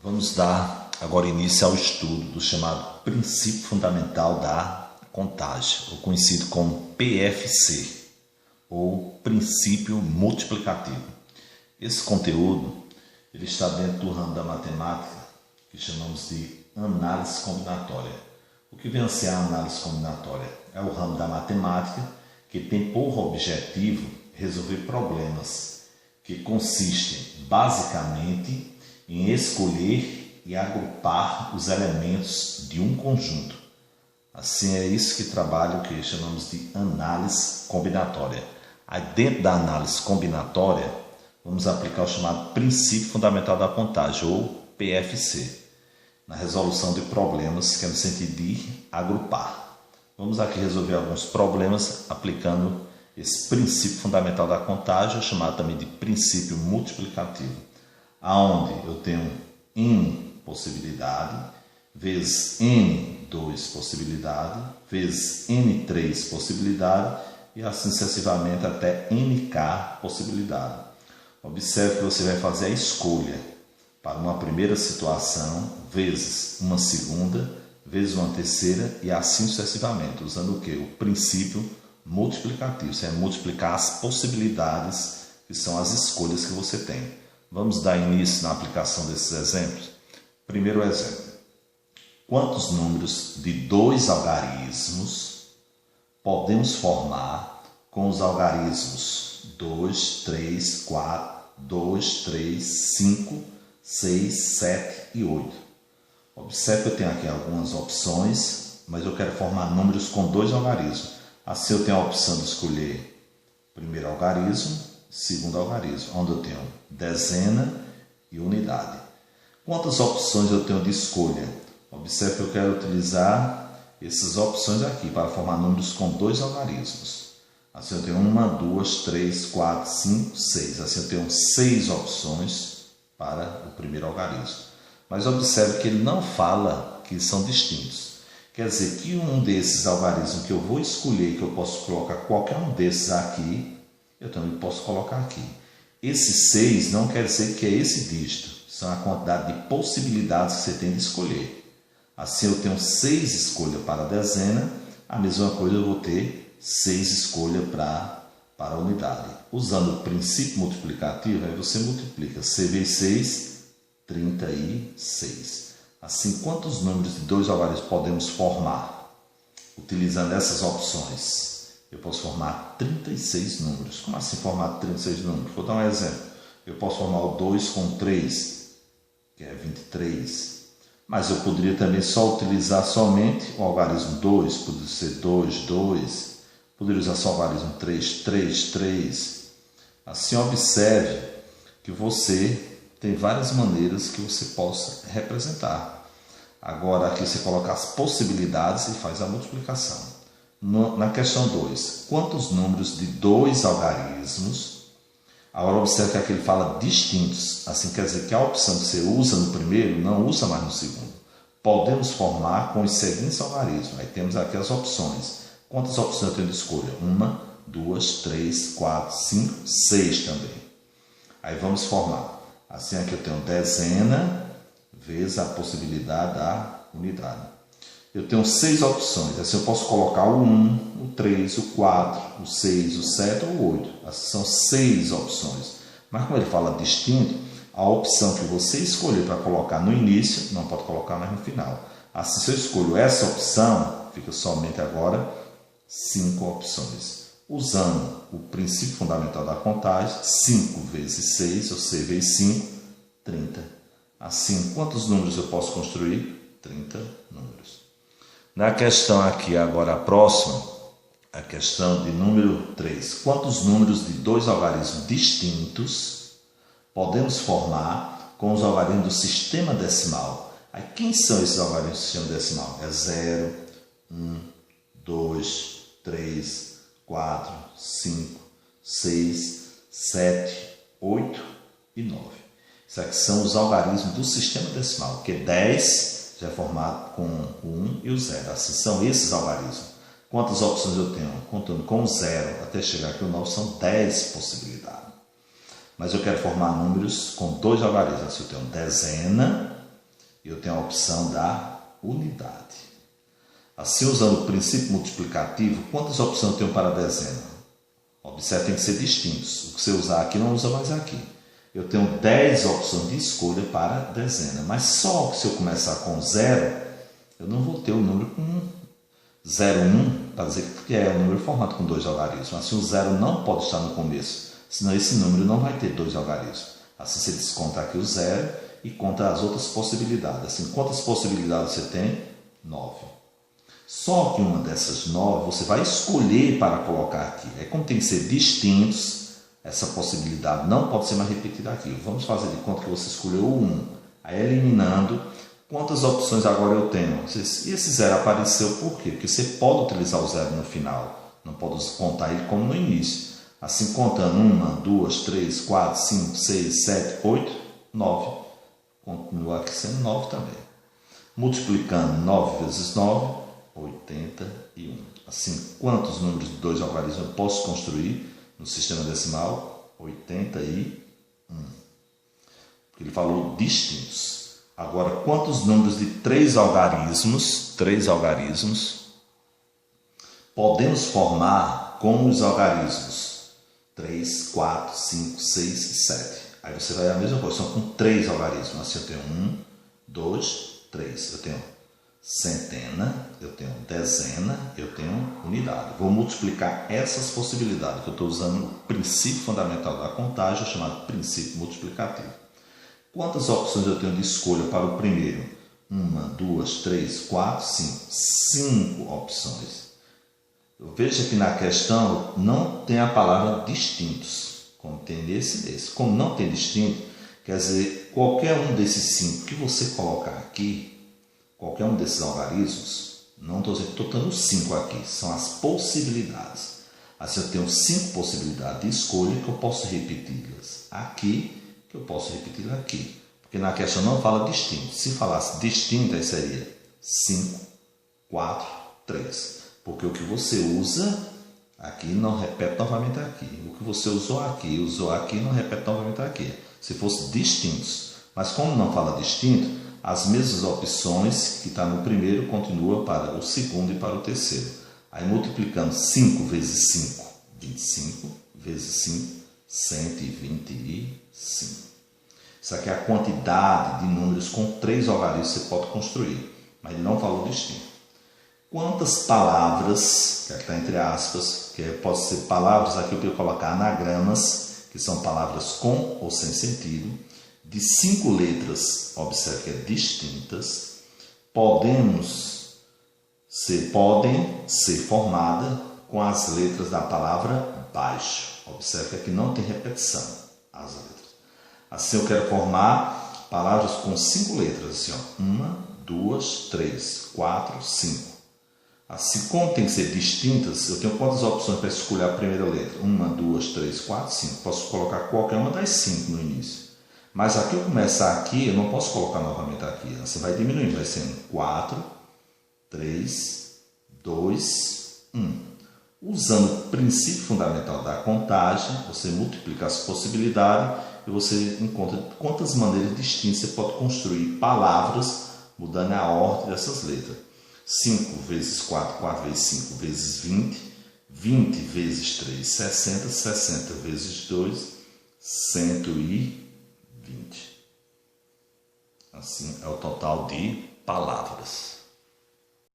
Vamos dar agora início ao estudo do chamado princípio fundamental da contagem, ou conhecido como PFC, ou princípio multiplicativo. Esse conteúdo ele está dentro do ramo da matemática que chamamos de análise combinatória. O que vem a ser a análise combinatória? É o ramo da matemática que tem por objetivo resolver problemas que consistem basicamente em escolher e agrupar os elementos de um conjunto. Assim é isso que trabalha o que chamamos de análise combinatória. Aí dentro da análise combinatória, vamos aplicar o chamado princípio fundamental da contagem, ou PFC, na resolução de problemas que é no sentido de agrupar. Vamos aqui resolver alguns problemas aplicando esse princípio fundamental da contagem, chamado também de princípio multiplicativo, aonde eu tenho n possibilidade, vezes n2 possibilidade, vezes n3 possibilidade, e assim sucessivamente até nk possibilidade. Observe que você vai fazer a escolha para uma primeira situação, vezes uma segunda, vezes uma terceira, e assim sucessivamente, usando o que? O princípio multiplicativo. Você vai multiplicar as possibilidades, que são as escolhas que você tem. Vamos dar início na aplicação desses exemplos. Primeiro exemplo. Quantos números de dois algarismos podemos formar com os algarismos 2, 3, 4, 2, 3, 5, 6, 7 e 8? Observe que eu tenho aqui algumas opções, mas eu quero formar números com dois algarismos. Assim eu tenho a opção de escolher primeiro algarismo, segundo algarismo, onde eu tenho dezena e unidade. Quantas opções eu tenho de escolha? Observe que eu quero utilizar essas opções aqui para formar números com dois algarismos. Assim eu tenho 1, 2, 3, 4, 5, 6. Assim eu tenho 6 opções para o primeiro algarismo. Mas observe que ele não fala que são distintos. Quer dizer que um desses algarismos que eu vou escolher, que eu posso colocar qualquer um desses aqui, eu também posso colocar aqui. Esse 6 não quer dizer que é esse dígito, são a quantidade de possibilidades que você tem de escolher. Assim eu tenho 6 escolhas para a dezena, a mesma coisa eu vou ter 6 escolhas para a unidade. Usando o princípio multiplicativo, aí você multiplica C vezes 6, 36. Assim, quantos números de dois algarismos podemos formar? Utilizando essas opções, eu posso formar 36 números. Como assim formar 36 números? Vou dar um exemplo. Eu posso formar o 2 com 3, que é 23. Mas eu poderia também só utilizar somente o algarismo 2, poderia ser 2, 2. Poderia usar só o algarismo 3, 3, 3. Assim, observe que você tem várias maneiras que você possa representar. Agora, aqui você coloca as possibilidades e faz a multiplicação. Na questão 2, quantos números de dois algarismos? Agora observe que aqui ele fala distintos, assim quer dizer que a opção que você usa no primeiro não usa mais no segundo. Podemos formar com os seguintes algarismos. Aí temos aqui as opções. Quantas opções eu tenho de escolha? 1, 2, 3, 4, 5, 6 também. Aí vamos formar. Assim aqui eu tenho dezena vezes a possibilidade da unidade. Eu tenho 6 opções, assim eu posso colocar o 1, o 3, o 4, o 6, o 7 ou o 8. Assim são 6 opções. Mas como ele fala distinto, a opção que você escolher para colocar no início, não pode colocar mais no final. Assim se eu escolho essa opção, fica somente agora 5 opções. Usando o princípio fundamental da contagem, 5 vezes 6, ou C vezes 5, 30. Assim, quantos números eu posso construir? 30 números. Na questão aqui, agora a próxima, a questão de número 3. Quantos números de dois algarismos distintos podemos formar com os algarismos do sistema decimal? Aí, quem são esses algarismos do sistema decimal? É 0, 1, 2, 3, 4, 5, 6, 7, 8 e 9. Isso aqui são os algarismos do sistema decimal, que é 10 já é formado com o 1 e o 0. Assim são esses algarismos. Quantas opções eu tenho? Contando com o 0 até chegar aqui o 9, são 10 possibilidades. Mas eu quero formar números com dois algarismos. Assim eu tenho dezena eu tenho a opção da unidade. Assim, usando o princípio multiplicativo, quantas opções eu tenho para a dezena? Observe, tem que ser distintos. O que você usar aqui não usa mais aqui. Eu tenho 10 opções de escolha para a dezena, mas só que se eu começar com 0, eu não vou ter o número com 0, 1, para dizer que é o número formado com 2 algarismos. Assim, o 0 não pode estar no começo, senão esse número não vai ter 2 algarismos. Assim, você desconta aqui o 0 e conta as outras possibilidades. Assim, quantas possibilidades você tem? 9. Só que uma dessas 9 você vai escolher para colocar aqui. É como tem que ser distintos, essa possibilidade não pode ser mais repetida aqui. Vamos fazer de conta que você escolheu o 1. Aí, eliminando, quantas opções agora eu tenho? E esse 0 apareceu por quê? Porque você pode utilizar o 0 no final. Não pode contar ele como no início. Assim, contando 1, 2, 3, 4, 5, 6, 7, 8, 9. Continua aqui sendo 9 também. Multiplicando 9 vezes 9, 81. Assim, quantos números de 2 algarismos eu posso construir no sistema decimal? 81. Porque ele falou distintos. Agora, quantos números de 3 algarismos podemos formar com os algarismos 3, 4, 5, 6 e 7? Aí você vai a mesma coisa, são com 3 algarismos. Assim, eu tenho 1, 2, 3. Eu tenho centena, eu tenho dezena, eu tenho unidade. Vou multiplicar essas possibilidades, que eu estou usando o princípio fundamental da contagem, chamado princípio multiplicativo. Quantas opções eu tenho de escolha para o primeiro? 1, 2, 3, 4, 5. 5 opções. Veja que na questão não tem a palavra distintos, como tem nesse e desse. Como não tem distinto, quer dizer, qualquer um desses 5 que você colocar aqui, qualquer um desses algarismos, não estou dizendo que estou dando 5 aqui, são as possibilidades. Assim, eu tenho 5 possibilidades de escolha que eu posso repeti-las aqui, que eu posso repetir aqui. Porque na questão não fala distinto. Se falasse distinto, aí seria 5, 4, 3. Porque o que você usa aqui não repete novamente aqui. O que você usou aqui, não repete novamente aqui. Se fosse distintos. Mas como não fala distinto, as mesmas opções que está no primeiro continua para o segundo e para o terceiro. Aí multiplicando 5 vezes 5, 25, vezes 5, 125. Isso aqui é a quantidade de números com 3 algarismos que você pode construir. Mas ele não falou distinto. Quantas palavras, que aqui está entre aspas, que pode ser palavras, aqui eu posso colocar anagramas, que são palavras com ou sem sentido, de 5 letras, observe que é distintas, podem ser formadas com as letras da palavra baixo. Observe que aqui não tem repetição as letras. Assim eu quero formar palavras com 5 letras, assim, ó, 1, 2, 3, 4, 5. Assim, como tem que ser distintas, eu tenho quantas opções para escolher a primeira letra? 1, 2, 3, 4, 5. Posso colocar qualquer uma das 5 no início. Mas aqui eu começar aqui, eu não posso colocar novamente aqui. Assim vai diminuindo, vai sendo 4, 3, 2, 1. Usando o princípio fundamental da contagem, você multiplica as possibilidades e você encontra quantas maneiras distintas você pode construir palavras mudando a ordem dessas letras. 5 vezes 4, 4 vezes 5 vezes 20, 20 vezes 3, 60, 60 vezes 2, 120. Assim é o total de palavras.